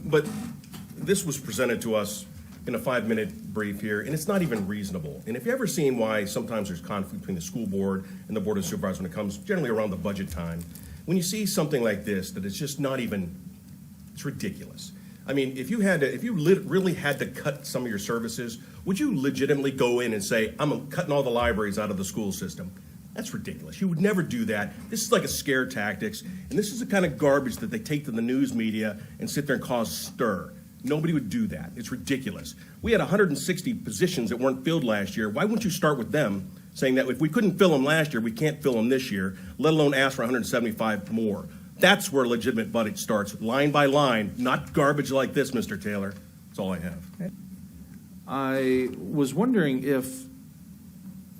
But this was presented to us in a 5-minute brief here, and it's not even reasonable. And if you've ever seen why sometimes there's conflict between the school board and the board of supervisors when it comes generally around the budget time, when you see something like this, that it's just not even, it's ridiculous. I mean, if you really had to cut some of your services, would you legitimately go in and say, I'm cutting all the libraries out of the school system? That's ridiculous. You would never do that. This is like a scare tactics, and this is the kind of garbage that they take to the news media and sit there and cause stir. Nobody would do that. It's ridiculous. We had 160 positions that weren't filled last year. Why wouldn't you start with them, saying that if we couldn't fill them last year, we can't fill them this year, let alone ask for 175 more? That's where legitimate budget starts, line by line, not garbage like this, Mr. Taylor. That's all I have. I was wondering if,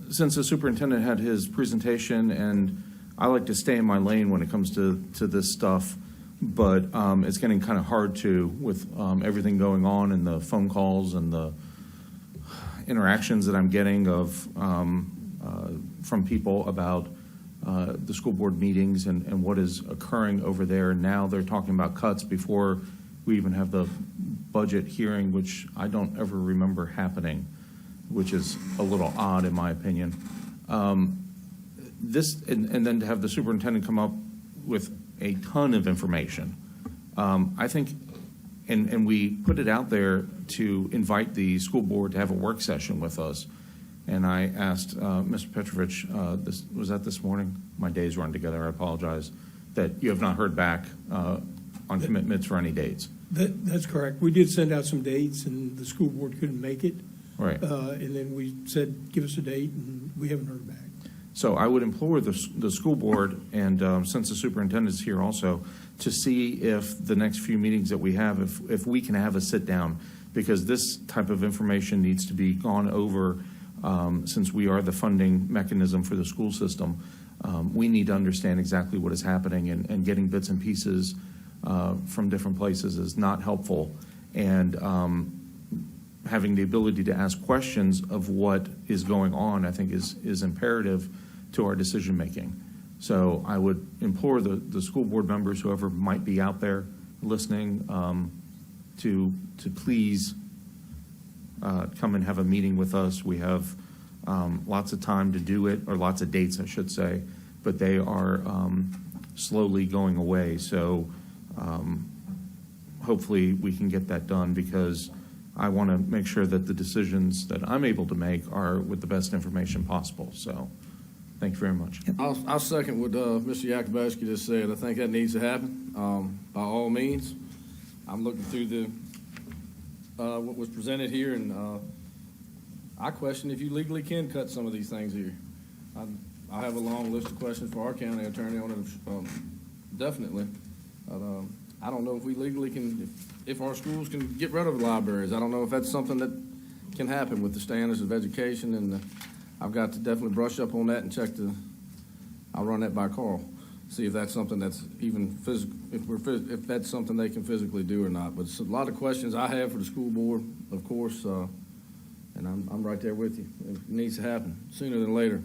since the superintendent had his presentation, and I like to stay in my lane when it comes to this stuff, but it's getting kind of hard to with everything going on and the phone calls and the interactions that I'm getting of from people about the school board meetings and what is occurring over there. Now they're talking about cuts before we even have the budget hearing, which I don't ever remember happening, which is a little odd in my opinion. This and then to have the superintendent come up with a ton of information. I think, and we put it out there to invite the school board to have a work session with us. And I asked Mr. Petrovich, was that this morning? My days run together, I apologize, that you have not heard back on commitments for any dates. That's correct. We did send out some dates, and the school board couldn't make it. Right. And then we said, give us a date, and we haven't heard back. So I would implore the school board, and since the superintendent is here also, to see if the next few meetings that we have, if we can have a sit down, because this type of information needs to be gone over. Since we are the funding mechanism for the school system, we need to understand exactly what is happening, and getting bits and pieces from different places is not helpful. And having the ability to ask questions of what is going on, I think is imperative to our decision making. So I would implore the school board members, whoever might be out there listening, to please come and have a meeting with us. We have lots of time to do it, or lots of dates, I should say, but they are slowly going away. So hopefully we can get that done, because I want to make sure that the decisions that I'm able to make are with the best information possible. So thank you very much. I'll second what Mr. Yakubowski just said. I think that needs to happen by all means. I'm looking through the what was presented here, and I question if you legally can cut some of these things here. I have a long list of questions for our county attorney on it, definitely. But, I don't know if we legally can, if our schools can get rid of the libraries. I don't know if that's something that can happen with the standards of education, and I've got to definitely brush up on that and check I'll run that by Carl, see if that's something that's even physical, if that's something they can physically do or not. But it's a lot of questions I have for the school board, of course, and I'm right there with you. It needs to happen sooner than later.